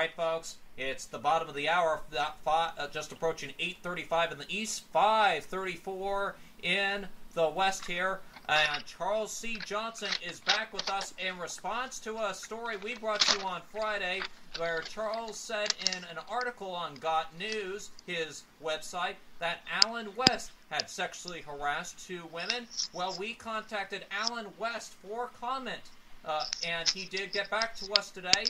right, folks, it's the bottom of the hour, just approaching 8:35 in the east, 5:34 in the west here. And Charles C. Johnson is back with us in response to a story we brought to you on Friday, where Charles said in an article on Got News, his website, that Alan West had sexually harassed 2 women. Well, we contacted Alan West for comment, and he did get back to us today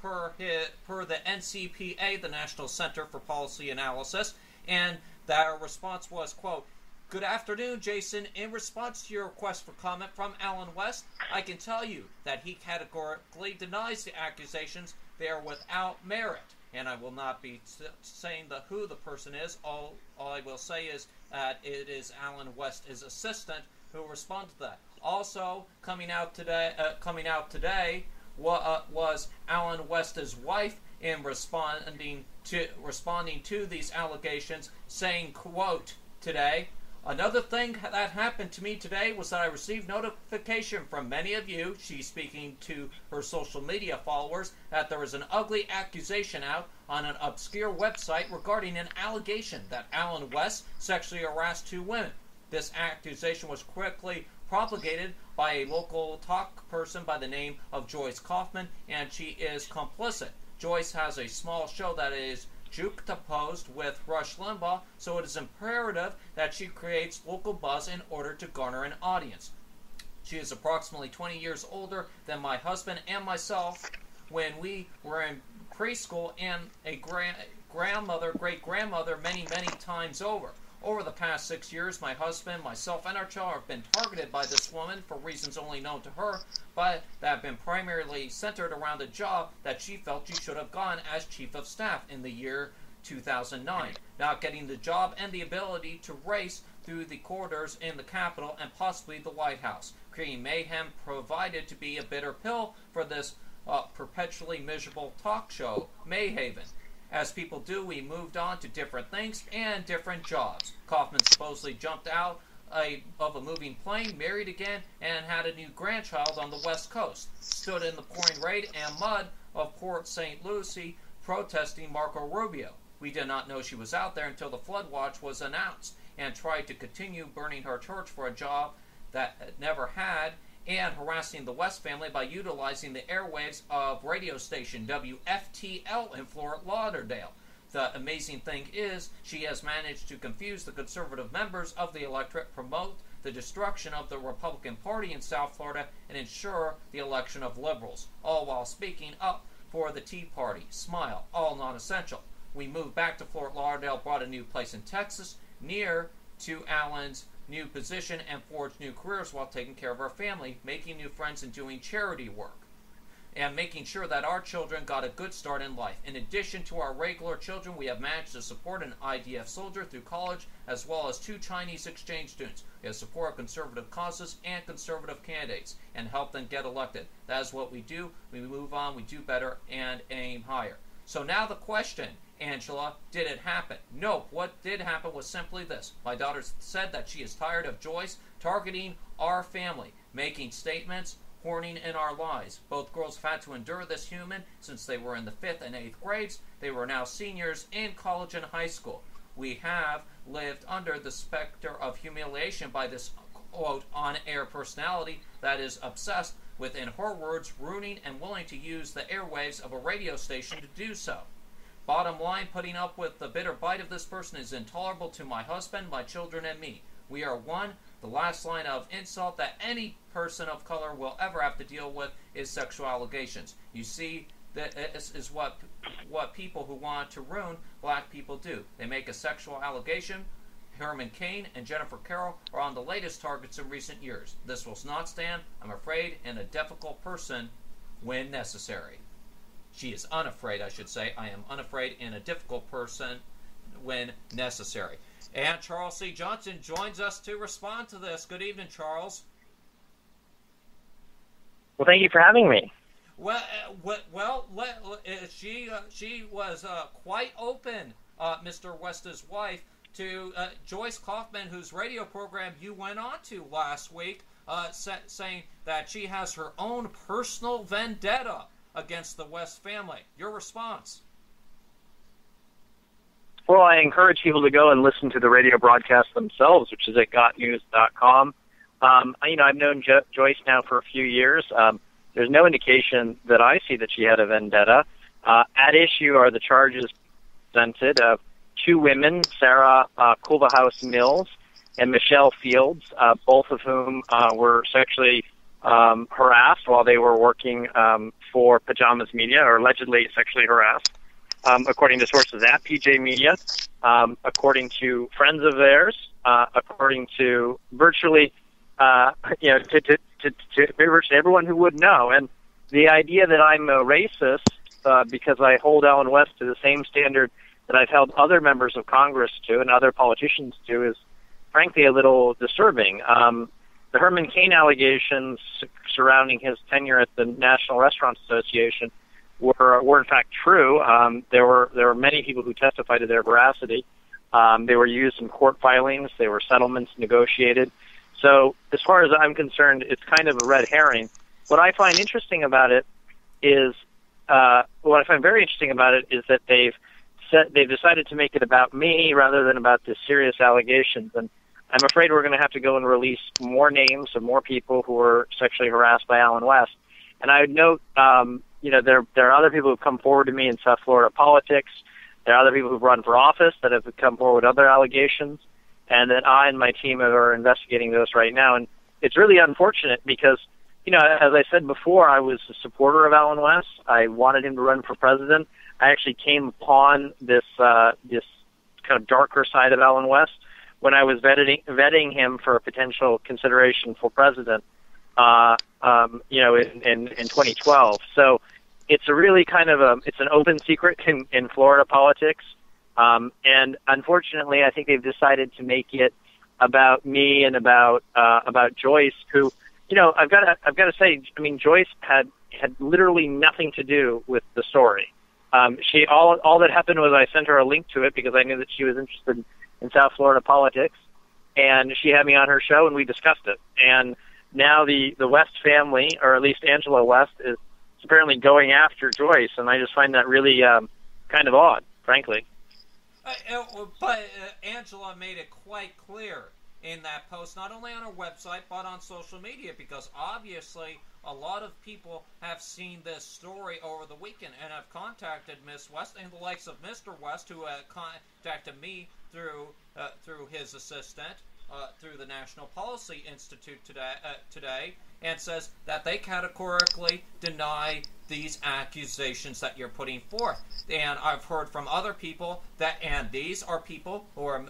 per the NCPA, the National Center for Policy Analysis, and that response was, quote, "Good afternoon, Jason. In response to your request for comment from Alan West, I can tell you that he categorically denies the accusations. They are without merit." And I will not be saying who the person is. All I will say is that it is Alan West, his assistant, who responded to that. Also coming out today was Alan West's wife in responding to these allegations, saying, quote, today, "Another thing that happened to me today was that I received notification from many of you," she's speaking to her social media followers, "that there is an ugly accusation out on an obscure website regarding an allegation that Alan West sexually harassed 2 women. This accusation was quickly propagated by a local talk person by the name of Joyce Kaufman, and she is complicit. Joyce has a small show that is juxtaposed with Rush Limbaugh, so it is imperative that she creates local buzz in order to garner an audience. She is approximately 20 years older than my husband and myself when we were in preschool, and a great-grandmother many times over. Over the past 6 years, my husband, myself, and our child have been targeted by this woman for reasons only known to her, but that have been primarily centered around a job that she felt she should have gotten as chief of staff in the year 2009. Not getting the job and the ability to race through the corridors in the Capitol and possibly the White House. Creating mayhem provided to be a bitter pill for this perpetually miserable talk show, Mayhaven. As people do, we moved on to different things and different jobs. Kaufman supposedly jumped out of a moving plane, married again, and had a new grandchild on the West Coast. Stood in the pouring rain and mud of Port St. Lucie protesting Marco Rubio. We did not know she was out there until the flood watch was announced, and tried to continue burning her church for a job that it never had, and harassing the West family by utilizing the airwaves of radio station WFTL in Fort Lauderdale. The amazing thing is, she has managed to confuse the conservative members of the electorate, promote the destruction of the Republican Party in South Florida, and ensure the election of liberals, all while speaking up for the Tea Party. Smile, all non-essential. We moved back to Fort Lauderdale, bought a new place in Texas, near to Alan's new position, and forged new careers while taking care of our family, making new friends, and doing charity work, and making sure that our children got a good start in life. In addition to our regular children, we have managed to support an IDF soldier through college, as well as 2 Chinese exchange students. We have supported conservative causes and conservative candidates, and helped them get elected. That is what we do. We move on, we do better, and aim higher. So now the question, Angela, did it happen? No, what did happen was simply this. My daughter said that she is tired of Joyce targeting our family, making statements, horning in our lives. Both girls have had to endure this human since they were in the 5th and 8th grades. They were now seniors in college and high school. We have lived under the specter of humiliation by this, quote, on-air personality that is obsessed with, in her words, ruining and willing to use the airwaves of a radio station to do so. Bottom line, putting up with the bitter bite of this person is intolerable to my husband, my children, and me. We are one. The last line of insult that any person of color will ever have to deal with is sexual allegations. You see, this is what people who want to ruin black people do. They make a sexual allegation. Herman Cain and Jennifer Carroll are on the latest targets in recent years. This will not stand, I'm afraid, in a difficult person when necessary. She is unafraid, I should say. I am unafraid in a difficult person when necessary. And Charles C. Johnson joins us to respond to this. Good evening, Charles. Well, thank you for having me. She was quite open, Mr. West's wife, to Joyce Kaufman, whose radio program you went on to last week, saying that she has her own personal vendetta against the West family. Your response? Well, I encourage people to go and listen to the radio broadcast themselves, which is at gotnews.com. I've known Joyce now for a few years. There's no indication that I see that she had a vendetta. At issue are the charges presented of two women, Sarah Culverhouse-Mills and Michelle Fields, both of whom were sexually harassed while they were working for Pajamas Media, or allegedly sexually harassed, according to sources at PJ Media, according to friends of theirs, according to virtually, to virtually everyone who would know. And the idea that I'm a racist because I hold Allen West to the same standard that I've held other members of Congress to and other politicians to is frankly a little disturbing. The Herman Cain allegations surrounding his tenure at the National Restaurant Association were in fact true. There were many people who testified to their veracity. They were used in court filings. They were settlements negotiated. So as far as I'm concerned, it's kind of a red herring. What I find interesting about it is that they've decided to make it about me rather than about the serious allegations. And I'm afraid we're going to have to go and release more names of more people who were sexually harassed by Allen West. And I would note, there are other people who've come forward to me in South Florida politics. There are other people who've run for office that have come forward with other allegations, and that I and my team are investigating those right now. And it's really unfortunate because, as I said before, I was a supporter of Allen West. I wanted him to run for president. I actually came upon this kind of darker side of Allen West when I was vetting him for a potential consideration for president, in 2012. So it's a really kind of it's an open secret in Florida politics. And unfortunately, I think they've decided to make it about me and about Joyce, who, I've got to say, Joyce had literally nothing to do with the story. All that happened was I sent her a link to it because I knew that she was interested in South Florida politics, and she had me on her show and we discussed it. And now the West family, or at least Angela West, is apparently going after Joyce, and I just find that really kind of odd, frankly. But Angela made it quite clear in that post, not only on her website, but on social media, because obviously a lot of people have seen this story over the weekend and have contacted Miss West and the likes of Mr. West, who contacted me through his assistant, through the National Policy Institute today, and says that they categorically deny these accusations that you're putting forth. And I've heard from other people and these are people who are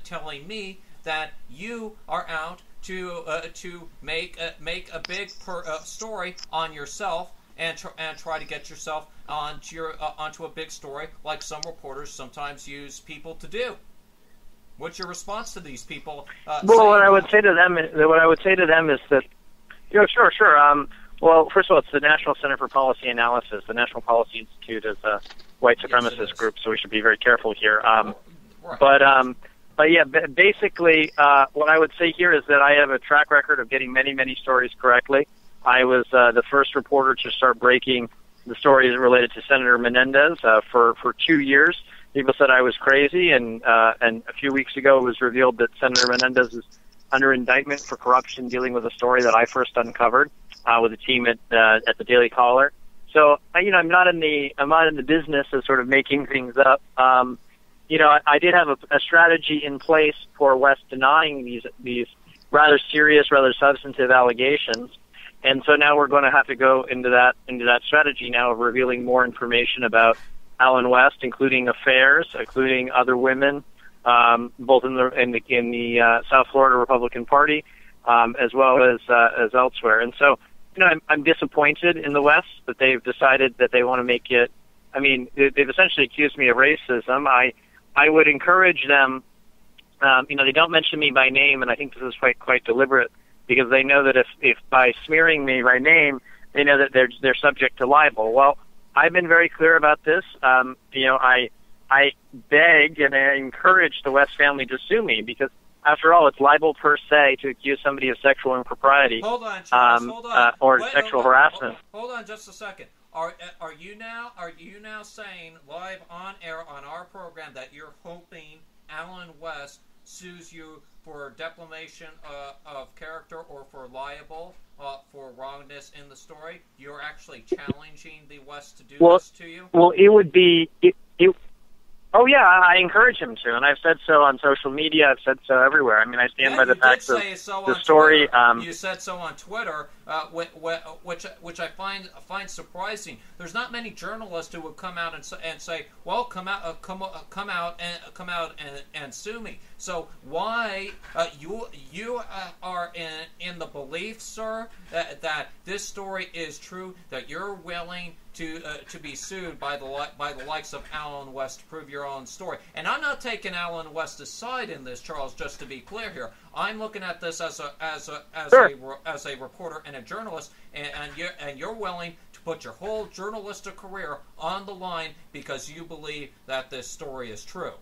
telling me that you are out to make a big story on yourself and try to get yourself onto a big story, like some reporters sometimes use people to do. What's your response to these people? What I would say to them is that, sure. Well, first of all, it's the National Center for Policy Analysis. The National Policy Institute is a white supremacist group, so we should be very careful here. Right. But yeah, basically, what I would say here is that I have a track record of getting many, many stories correctly. I was the first reporter to start breaking the stories related to Senator Menendez for 2 years. People said I was crazy, and a few weeks ago it was revealed that Senator Menendez is under indictment for corruption, dealing with a story that I first uncovered with a team at the Daily Caller. So I'm not in the business of sort of making things up. I did have a strategy in place for West denying these rather serious, rather substantive allegations, and so now we're going to have to go into that strategy now of revealing more information about Allen West, including affairs, including other women, both in the South Florida Republican Party, as well as elsewhere. And so, I'm disappointed in the West that they've decided that they want to make it. They've essentially accused me of racism. I would encourage them. They don't mention me by name, and I think this is quite deliberate because they know that if by smearing me by name, they know that they're subject to libel. Well, I've been very clear about this. I beg and I encourage the West family to sue me because, after all, it's libel per se to accuse somebody of sexual impropriety. Hold on, Charles, hold on. Or sexual harassment. Hold on just a second. are you now saying live on air on our program that you're hoping Alan West sues you for defamation of character or for libel for wrongness in the story? You're actually challenging the West to do this to you? Well, it would be... Oh, yeah, I encourage him to, and I've said so on social media. I've said so everywhere. I mean, I stand by the facts of the story. You said so on Twitter, which I find surprising. There's not many journalists who would come out and say, "Well, come out and sue me." So why you are in the belief, sir, that this story is true, that you're willing to be sued by the likes of Alan West to prove your own story. And I'm not taking Alan West's side in this, Charles. Just to be clear here, I'm looking at this as a reporter and a journalist, and you're willing to put your whole journalistic career on the line because you believe that this story is true.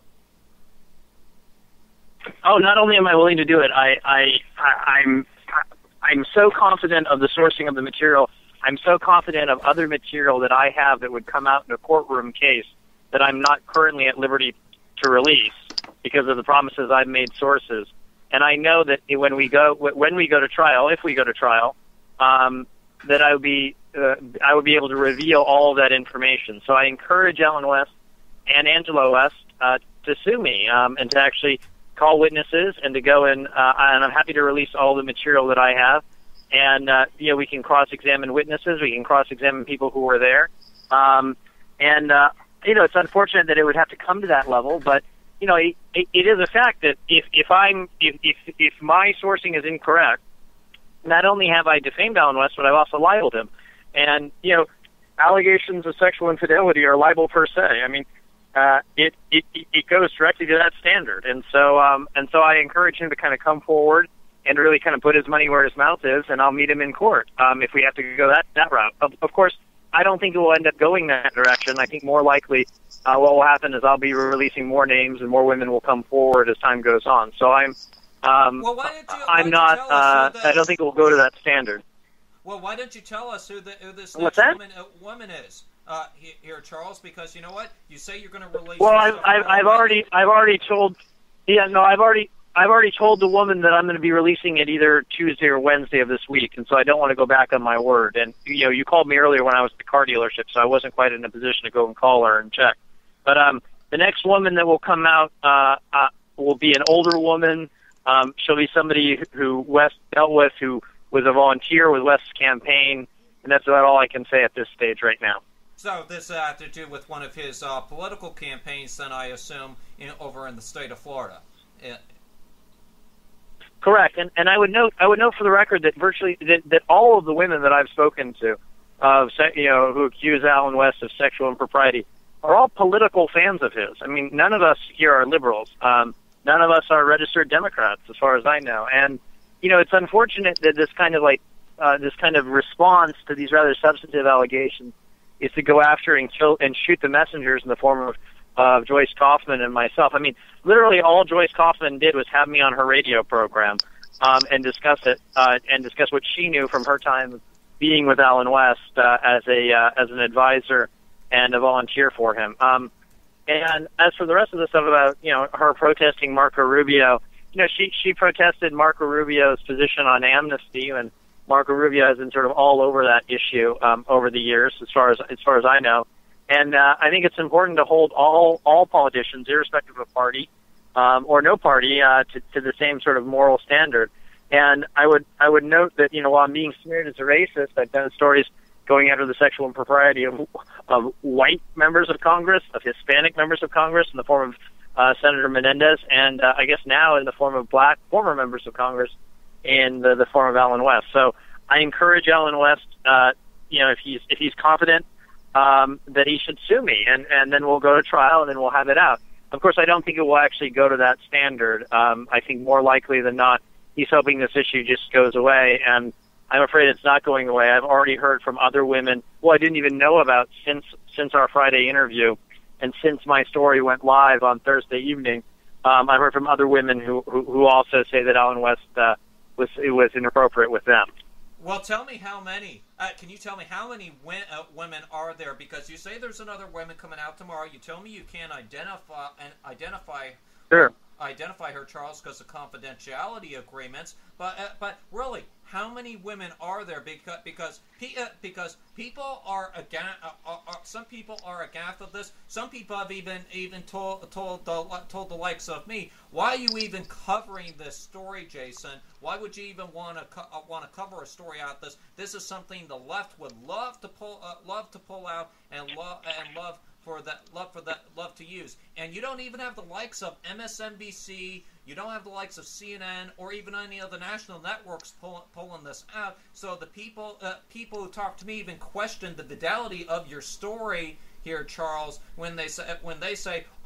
Oh, not only am I willing to do it, I'm so confident of the sourcing of the material. I'm so confident of other material that I have that would come out in a courtroom case that I'm not currently at liberty to release because of the promises I've made sources. And I know that when we go to trial, if we go to trial, that I would be able to reveal all of that information. So I encourage Alan West and Angela West to sue me and to actually call witnesses and to go in. And I'm happy to release all the material that I have. And, we can cross-examine witnesses. We can cross-examine people who were there. It's unfortunate that it would have to come to that level, but, it is a fact that if my sourcing is incorrect, not only have I defamed Alan West, but I've also libeled him. And, allegations of sexual infidelity are libel per se. I mean, it goes directly to that standard. And so I encourage him to kind of come forward and really kind of put his money where his mouth is, and I'll meet him in court if we have to go that route. Of course, I don't think it will end up going that direction. I think more likely what will happen is I'll be releasing more names and more women will come forward as time goes on. So I don't think it will go to that standard. Well, why don't you tell us who this woman is here, Charles? Because you know what, you say you're going to release. Well, I've already told. Yeah, no, I've already told the woman that I'm going to be releasing it either Tuesday or Wednesday of this week, and so I don't want to go back on my word. And you called me earlier when I was at the car dealership, so I wasn't quite in a position to go and call her and check. But the next woman that will come out will be an older woman. She'll be somebody who West dealt with, who was a volunteer with West's campaign, and that's about all I can say at this stage right now. So this had to do with one of his political campaigns, then I assume, over in the state of Florida. Correct, and I would note for the record that virtually that all of the women that I've spoken to, who accuse Alan West of sexual impropriety, are all political fans of his. I mean, none of us here are liberals. None of us are registered Democrats, as far as I know. And it's unfortunate that this kind of response to these rather substantive allegations is to go after and kill and shoot the messengers in the form of Joyce Kaufman and myself. I mean, literally all Joyce Kaufman did was have me on her radio program and discuss it and discuss what she knew from her time being with Alan West as an advisor and a volunteer for him. And as for the rest of the stuff about her protesting Marco Rubio, she protested Marco Rubio's position on amnesty, and Marco Rubio has been sort of all over that issue over the years, as far as I know. And I think it's important to hold all politicians, irrespective of party or no party, to the same sort of moral standard. And I would note that while I'm being smeared as a racist, I've done stories going after the sexual impropriety of white members of Congress, of Hispanic members of Congress, in the form of Senator Menendez, and I guess now in the form of black former members of Congress in the form of Alan West. So I encourage Alan West, if he's confident, that he should sue me, and then we'll go to trial, and then we'll have it out. Of course, I don't think it will actually go to that standard. I think more likely than not, he's hoping this issue just goes away, and I'm afraid it's not going away. I've already heard from other women who I didn't even know about since our Friday interview, and since my story went live on Thursday evening. I've heard from other women who also say that Alan West was inappropriate with them. Well, tell me how many. Can you tell me how many women are there? Because you say there's another woman coming out tomorrow. You tell me you can't Sure. identify her, Charles, because of confidentiality agreements. But really, how many women are there? Because people are some people are aghast of this. Some people have even told the likes of me, why are you even covering this story, Jason? Why would you even want to cover a story out this? This is something the left would love to pull out and love to use. And you don't even have the likes of MSNBC, you don't have the likes of CNN or even any of the national networks pulling this out. So the people who talk to me even question the fidelity of your story here, Charles, when they say,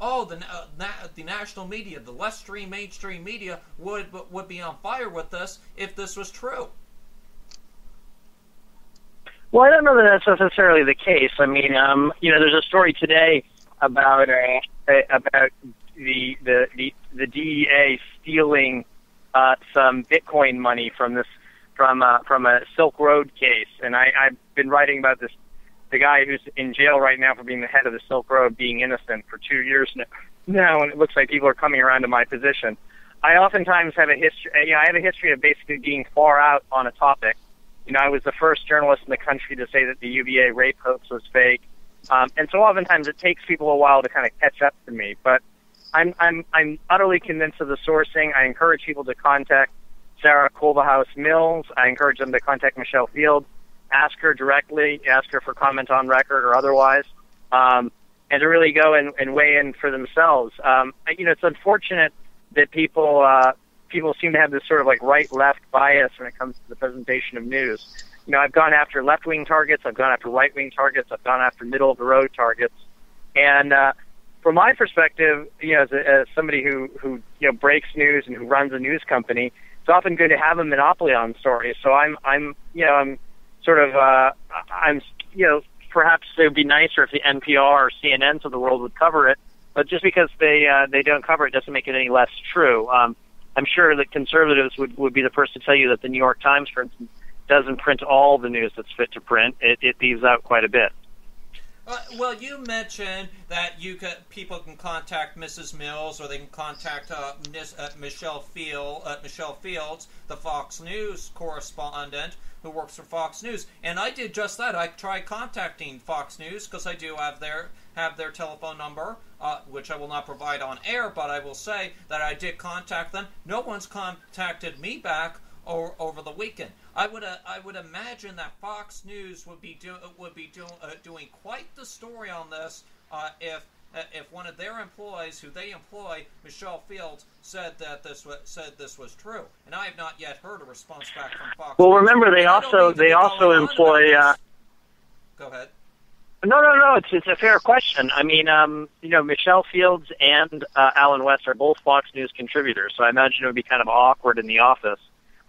oh, the national media, the mainstream media would be on fire with this if this was true. Well, I don't know that that's necessarily the case. I mean, there's a story today about the DEA stealing some Bitcoin money from a Silk Road case, and I've been writing about this. The guy who's in jail right now for being the head of the Silk Road being innocent for 2 years now, and it looks like people are coming around to my position. I oftentimes have a history. I have a history of basically being far out on a topic. I was the first journalist in the country to say that the UVA rape hoax was fake, and so oftentimes it takes people a while to kind of catch up to me. But I'm utterly convinced of the sourcing. I encourage people to contact Sarah Culverhouse-Mills. I encourage them to contact Michelle Field. Ask her directly, ask her for comment on record or otherwise, and to really go and weigh in for themselves. It's unfortunate that people seem to have this sort of like right-left bias when it comes to the presentation of news. I've gone after left-wing targets, I've gone after right-wing targets, I've gone after middle-of-the-road targets, and from my perspective, as somebody who breaks news and who runs a news company, it's often good to have a monopoly on stories. So I'm perhaps it would be nicer if the NPR or CNNs of the world would cover it, but just because they don't cover it doesn't make it any less true. I'm sure that conservatives would be the first to tell you that the New York Times, for instance, doesn't print all the news that's fit to print. It leaves out quite a bit. Well, you mentioned that people can contact Mrs. Mills, or they can contact Michelle Fields, the Fox News correspondent who works for Fox News, and I did just that. I tried contacting Fox News because I do have their telephone number, which I will not provide on air, but I will say that I did contact them. No one's contacted me back over the weekend. I would imagine that Fox News would be doing quite the story on this if one of their employees, who they employ, Michelle Fields, said this was true, and I have not yet heard a response back from Fox. Well, News. remember they also employ. Go ahead. No. It's a fair question. I mean, Michelle Fields and Alan West are both Fox News contributors, so I imagine it would be kind of awkward in the office.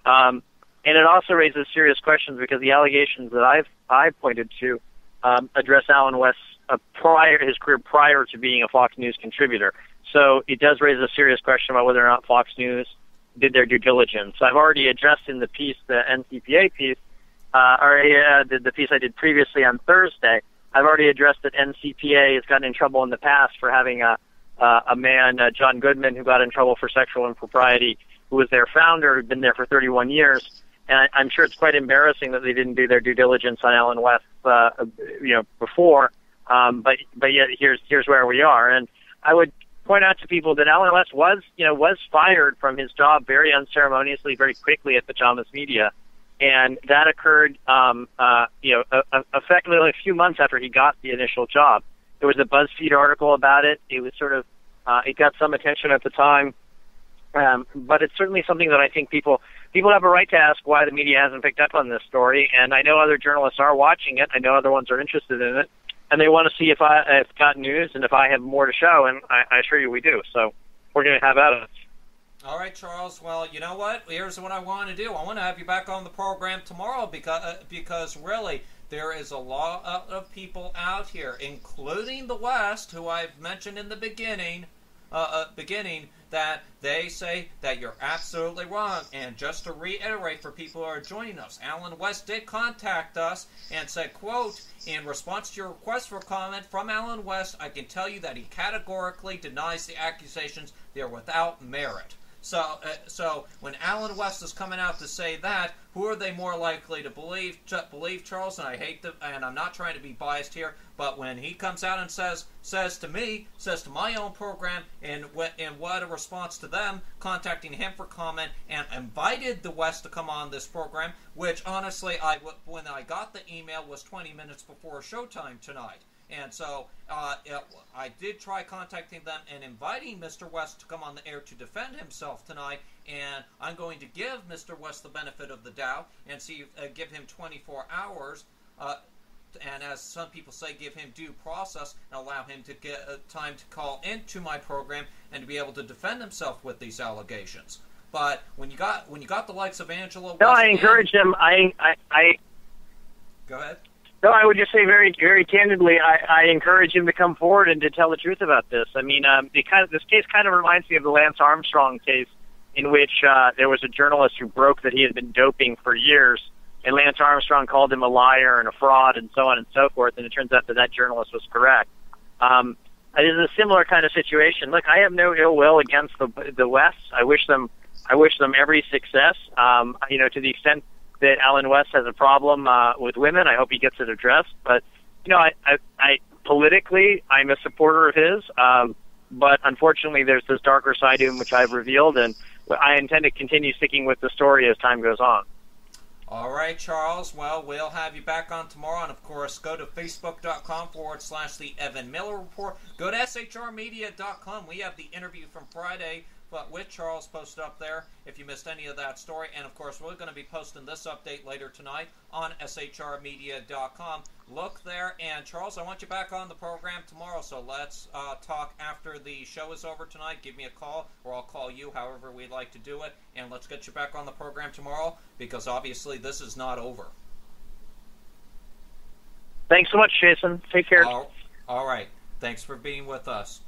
And it also raises serious questions because the allegations that I've pointed to address Alan West's his career prior to being a Fox News contributor. So it does raise a serious question about whether or not Fox News did their due diligence. So I've already addressed in the piece, the NCPA piece, the piece I did previously on Thursday. I've already addressed that NCPA has gotten in trouble in the past for having a man, John Goodman, who got in trouble for sexual impropriety, who was their founder, who'd been there for 31 years. And I'm sure it's quite embarrassing that they didn't do their due diligence on Alan West, before. But yet here's where we are. And I would point out to people that Alan West was fired from his job very unceremoniously, very quickly at Pajamas Media. And that occurred, effectively only a few months after he got the initial job. There was a BuzzFeed article about it. It was sort of, it got some attention at the time. But it's certainly something that I think people have a right to ask why the media hasn't picked up on this story. And I know other journalists are watching it. I know other ones are interested in it. And they want to see if I've got news and if I have more to show. And I assure you we do. So we're going to have at it. All right, Charles. Well, you know what? Here's what I want to do. I want to have you back on the program tomorrow because really there is a lot of people out here, including the West, who I've mentioned in the beginning, beginning that they say that you're absolutely wrong. And just to reiterate for people who are joining us, Alan West did contact us and said, quote, in response to your request for comment from Alan West, I can tell you that he categorically denies the accusations. They are without merit. So when Alan West is coming out to say that, who are they more likely to believe? Charles, and I hate to, and I'm not trying to be biased here, but when he comes out and says to me, says to my own program, and what a response to them, contacting him for comment, and invited the West to come on this program, which honestly, when I got the email was 20 minutes before showtime tonight. And so I did try contacting them and inviting Mr. West to come on the air to defend himself tonight. And I'm going to give Mr. West the benefit of the doubt and give him 24 hours. And as some people say, give him due process and allow him to get time to call into my program and to be able to defend himself with these allegations. But when you got the likes of Angela West, I encourage him. Go ahead. No, I would just say very, very candidly, I encourage him to come forward and to tell the truth about this. I mean, this case kind of reminds me of the Lance Armstrong case, in which there was a journalist who broke that he had been doping for years, and Lance Armstrong called him a liar and a fraud and so on and so forth, and it turns out that journalist was correct. It is a similar kind of situation. Look, I have no ill will against the West. I wish them every success. To the extent that Alan West has a problem with women, I hope he gets it addressed. But I politically, I'm a supporter of his. But unfortunately, there's this darker side to him which I've revealed, and I intend to continue sticking with the story as time goes on. All right, Charles. Well, we'll have you back on tomorrow. And, of course, go to facebook.com/The Evan Miller Report. Go to shrmedia.com. We have the interview from Friday with Charles posted up there if you missed any of that story. And, of course, we're going to be posting this update later tonight on shrmedia.com. Look there. And, Charles, I want you back on the program tomorrow. So let's talk after the show is over tonight. Give me a call, or I'll call you, however we'd like to do it. And let's get you back on the program tomorrow, because obviously this is not over. Thanks so much, Jason. Take care. All right. Thanks for being with us.